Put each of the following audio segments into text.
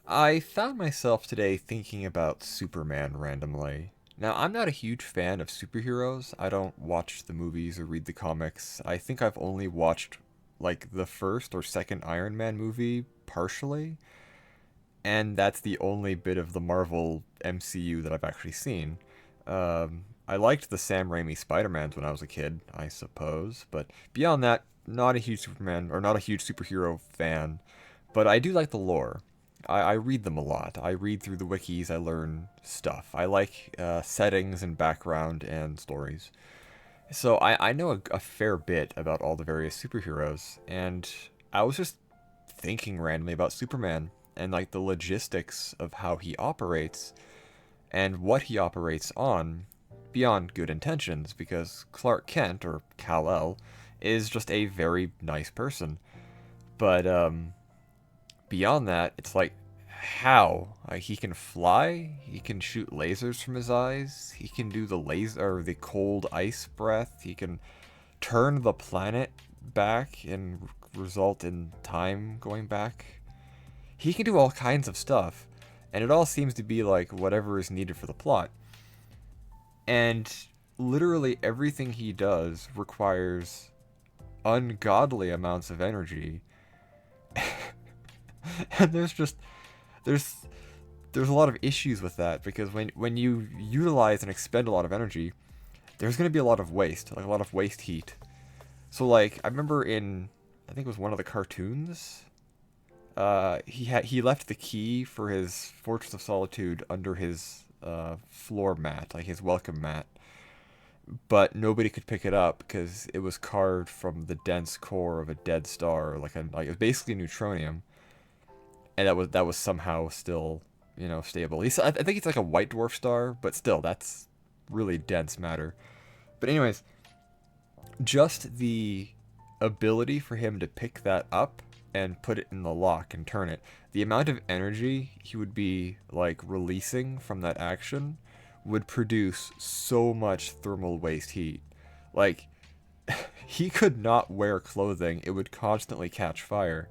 I found myself today thinking about Superman randomly. Now, I'm not a huge fan of superheroes. I don't watch the movies or read the comics. I think I've only watched like the first or second Iron Man movie partially, and that's the only bit of the Marvel MCU that I've actually seen. I liked the Sam Raimi Spider-Mans when I was a kid, I suppose, but beyond that, not a huge Superman or not a huge superhero fan. But I do like the lore. I read them a lot. I read through the wikis. I learn stuff. I like settings and background and stories. So I know a fair bit about all the various superheroes, and I was just thinking randomly about Superman and like the logistics of how he operates and what he operates on beyond good intentions because Clark Kent or Kal-El is just a very nice person. But beyond that, it's like how he can fly, he can shoot lasers from his eyes, he can do the laser or the cold ice breath, he can turn the planet back and result in time going back. He can do all kinds of stuff, and it all seems to be like whatever is needed for the plot. And literally everything he does requires ungodly amounts of energy. And there's there's a lot of issues with that because when you utilize and expend a lot of energy, there's going to be a lot of waste, like a lot of waste heat. So like I remember in I think it was one of the cartoons, he left the key for his Fortress of Solitude under his floor mat, like his welcome mat, but nobody could pick it up because it was carved from the dense core of a dead star, like it was basically neutronium, and that was somehow still stable. I think it's like a white dwarf star, but still that's really dense matter. But anyways, just the ability for him to pick that up and put it in the lock and turn it, the amount of energy he would be like releasing from that action would produce so much thermal waste heat. Like he could not wear clothing, it would constantly catch fire.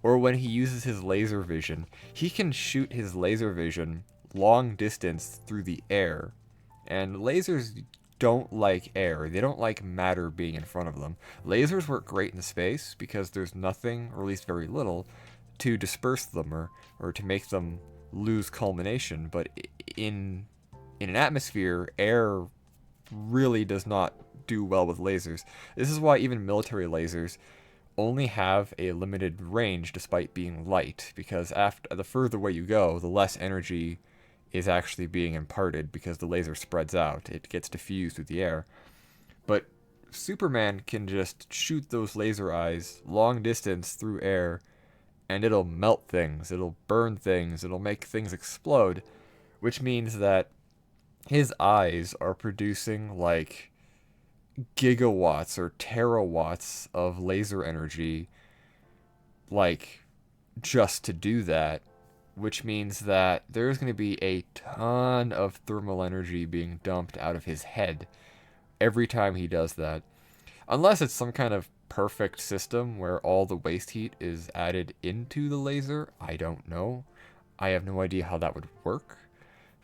Or when he uses his laser vision, he can shoot his laser vision long distance through the air. And lasers don't like air. They don't like matter being in front of them. Lasers work great in space because there's nothing, or at least very little, to disperse them or to make them lose culmination. But in an atmosphere, air really does not do well with lasers. This is why even military lasers only have a limited range despite being light, because after the further away you go, the less energy is actually being imparted because the laser spreads out. It gets diffused through the air. But Superman can just shoot those laser eyes long distance through air and it'll melt things, it'll burn things, it'll make things explode, which means that his eyes are producing like gigawatts or terawatts of laser energy, like just to do that, which means that there's going to be a ton of thermal energy being dumped out of his head every time he does that. Unless it's some kind of perfect system where all the waste heat is added into the laser, I don't know. I have no idea how that would work.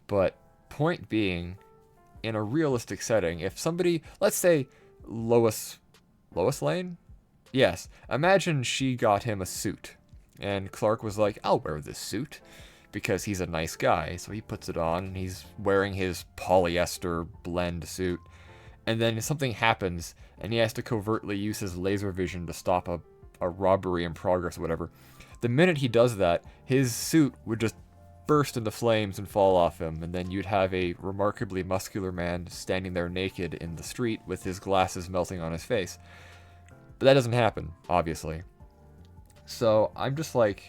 But point being, in a realistic setting, if somebody, let's say Lois Lane, yes, imagine she got him a suit, and Clark was like, "I'll wear this suit," because he's a nice guy. So he puts it on, and he's wearing his polyester blend suit, and then something happens, and he has to covertly use his laser vision to stop a robbery in progress or whatever. The minute he does that, his suit would just burst into flames and fall off him, and then you'd have a remarkably muscular man standing there naked in the street with his glasses melting on his face. But that doesn't happen, obviously. So I'm just like,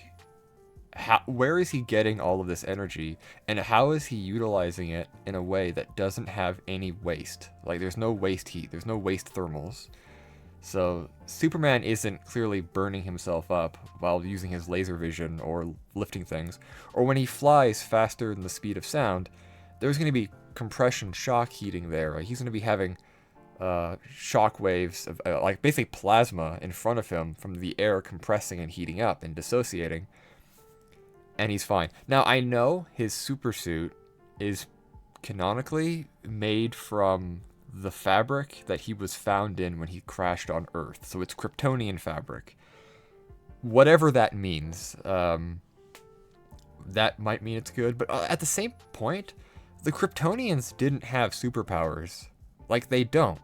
where is he getting all of this energy, and how is he utilizing it in a way that doesn't have any waste? Like, there's no waste heat, there's no waste thermals. So Superman isn't clearly burning himself up while using his laser vision or lifting things. Or when he flies faster than the speed of sound, there's going to be compression shock heating there. Like he's going to be having shock waves of like basically plasma in front of him from the air compressing and heating up and dissociating. and he's fine. Now, I know his super suit is canonically made from the fabric that he was found in when he crashed on Earth. So it's Kryptonian fabric. Whatever that means, that might mean it's good. But at the same point, the Kryptonians didn't have superpowers. Like, they don't.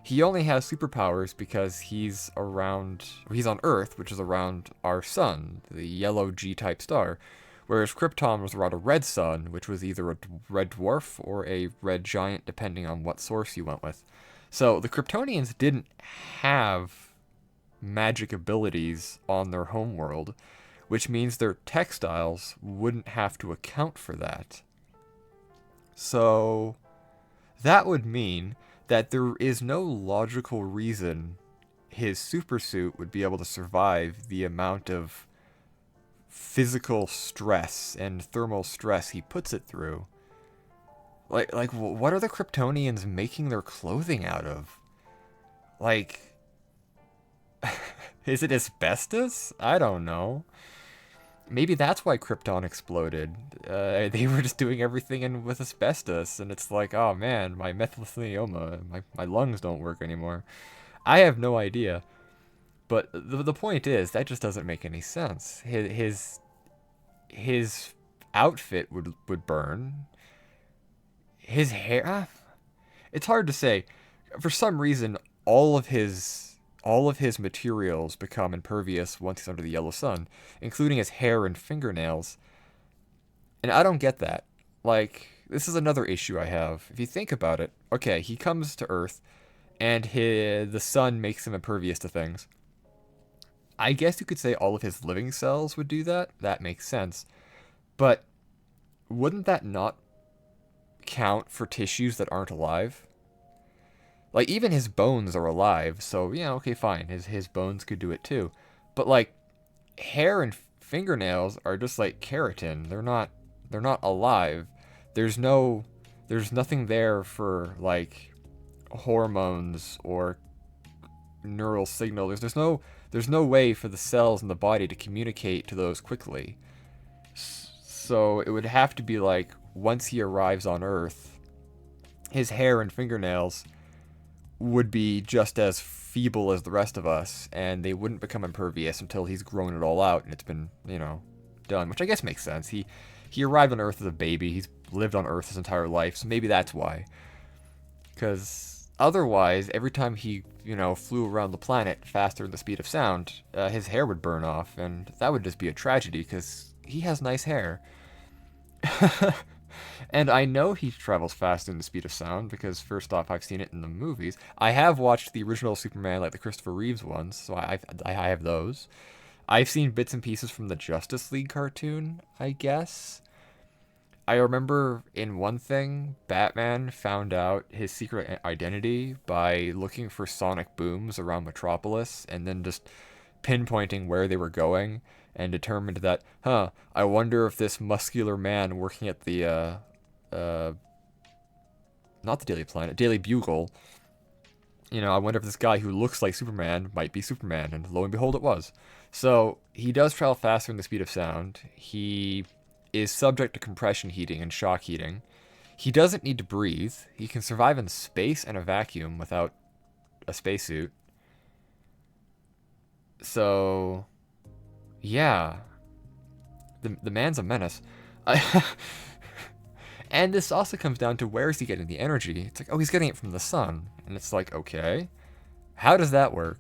He only has superpowers because he's on Earth, which is around our sun, the yellow G-type star, whereas Krypton was around a red sun, which was either a red dwarf or a red giant, depending on what source you went with. So the Kryptonians didn't have magic abilities on their homeworld, which means their textiles wouldn't have to account for that. So that would mean that there is no logical reason his supersuit would be able to survive the amount of physical stress and thermal stress he puts it through. Like, what are the Kryptonians making their clothing out of? Like, is it asbestos? I don't know. Maybe that's why Krypton exploded. They were just doing everything with asbestos, and it's like, oh man, my mesothelioma, my lungs don't work anymore. I have no idea. But the point is, that just doesn't make any sense. His outfit would burn. His hair, it's hard to say. For some reason, all of his materials become impervious once he's under the yellow sun, including his hair and fingernails. And I don't get that. Like, this is another issue I have. If you think about it, okay, he comes to Earth, and the sun makes him impervious to things. I guess you could say all of his living cells would do that. That makes sense. But wouldn't that not count for tissues that aren't alive? Like, even his bones are alive, so, yeah, okay, fine. His bones could do it too. But, like, hair and fingernails are just like keratin. They're not alive. There's nothing there for, like, hormones or neural signal. There's no way for the cells in the body to communicate to those quickly. So it would have to be like, once he arrives on Earth, his hair and fingernails would be just as feeble as the rest of us, and they wouldn't become impervious until he's grown it all out and it's been, done, which I guess makes sense. He arrived on Earth as a baby. He's lived on Earth his entire life, so maybe that's why. Because otherwise, every time he, flew around the planet faster than the speed of sound, his hair would burn off, and that would just be a tragedy, because he has nice hair. And I know he travels faster than the speed of sound, because first off, I've seen it in the movies. I have watched the original Superman, like the Christopher Reeves ones, so I have those. I've seen bits and pieces from the Justice League cartoon, I guess. I remember in one thing, Batman found out his secret identity by looking for sonic booms around Metropolis and then just pinpointing where they were going, and determined that, I wonder if this muscular man working at the, not the Daily Planet, Daily Bugle, I wonder if this guy who looks like Superman might be Superman, and lo and behold, it was. So, he does travel faster than the speed of sound. He is subject to compression heating and shock heating. He doesn't need to breathe. He can survive in space and a vacuum without a spacesuit. So, yeah. The man's a menace. And this also comes down to, where is he getting the energy? It's like, oh, he's getting it from the sun. And it's like, okay, how does that work?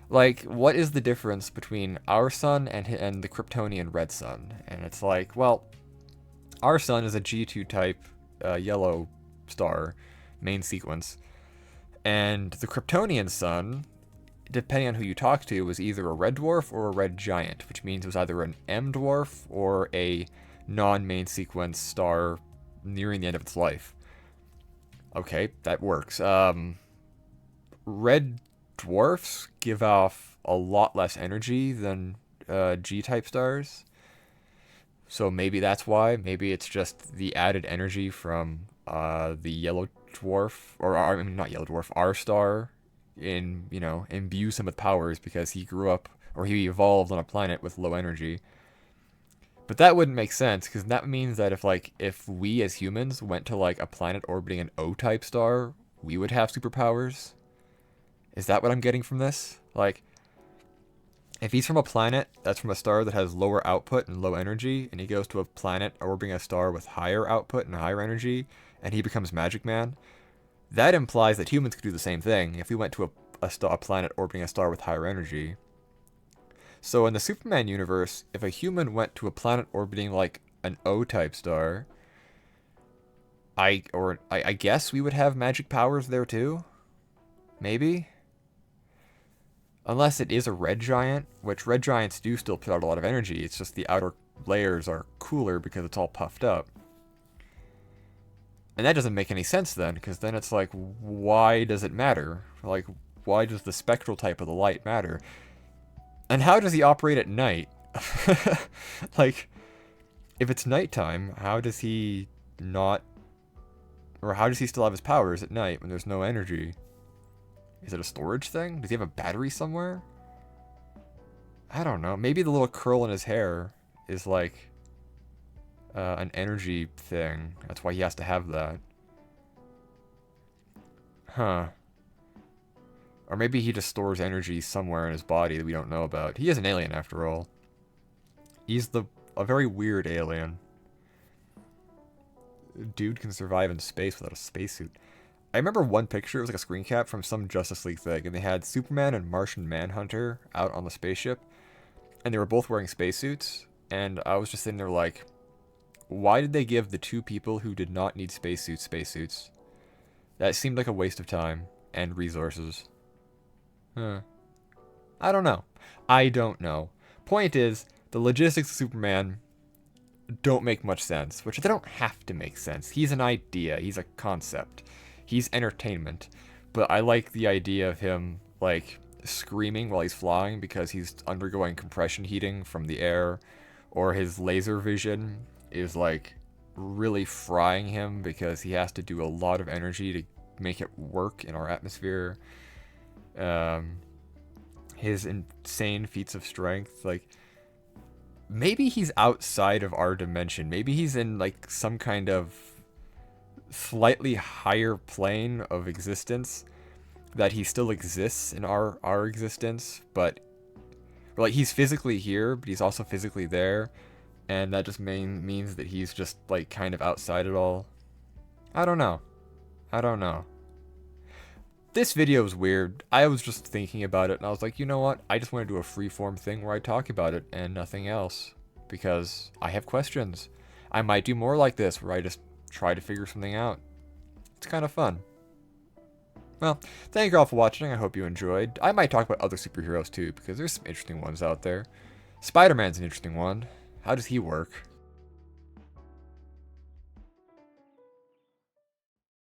Like, what is the difference between our sun and the Kryptonian red sun? And it's like, well, our sun is a G2 type yellow star, main sequence. And the Kryptonian sun, depending on who you talk to, was either a red dwarf or a red giant, which means it was either an M dwarf or a non-main sequence star nearing the end of its life. Okay, that works. Red dwarfs give off a lot less energy than G-type stars. So maybe that's why. Maybe it's just the added energy from the yellow dwarf, or I mean, not yellow dwarf, our star, imbues him with powers because he grew up, or he evolved on a planet with low energy. But that wouldn't make sense, because that means that if we as humans went to like a planet orbiting an O-type star, we would have superpowers. Is that what I'm getting from this? Like, if he's from a planet that's from a star that has lower output and low energy, and he goes to a planet orbiting a star with higher output and higher energy, and he becomes Magic Man, that implies that humans could do the same thing if we went to a planet orbiting a star with higher energy. So in the Superman universe, if a human went to a planet orbiting like an O-type star, I guess we would have magic powers there too? Maybe? Unless it is a red giant, which red giants do still put out a lot of energy. It's just the outer layers are cooler because it's all puffed up. And that doesn't make any sense then, because then it's like, why does it matter? Like, why does the spectral type of the light matter? And how does he operate at night? Like, if it's nighttime, how does he not... Or how does he still have his powers at night when there's no energy? Is it a storage thing? Does he have a battery somewhere? I don't know. Maybe the little curl in his hair is like an energy thing. That's why he has to have that. Huh. Or maybe he just stores energy somewhere in his body that we don't know about. He is an alien after all. He's a very weird alien. Dude can survive in space without a spacesuit. I remember one picture, it was like a screen cap from some Justice League thing, and they had Superman and Martian Manhunter out on the spaceship, and they were both wearing spacesuits, and I was just sitting there like, why did they give the two people who did not need spacesuits? That seemed like a waste of time and resources. Huh. I don't know. Point is, the logistics of Superman don't make much sense, which they don't have to make sense. He's an idea, he's a concept. He's entertainment, but I like the idea of him, like, screaming while he's flying because he's undergoing compression heating from the air, or his laser vision is, like, really frying him because he has to do a lot of energy to make it work in our atmosphere. His insane feats of strength, like, maybe he's outside of our dimension. Maybe he's in, like, some kind of slightly higher plane of existence that he still exists in our existence, but like he's physically here, but he's also physically there, and that just means that he's just like kind of outside it all. I don't know. This video is weird. I was just thinking about it, and I was like, you know what? I just want to do a freeform thing where I talk about it and nothing else, because I have questions. I might do more like this, where I just try to figure something out. It's kind of fun. Well, thank you all for watching. I hope you enjoyed. I might talk about other superheroes too, because there's some interesting ones out there. Spider-Man's an interesting one. How does he work?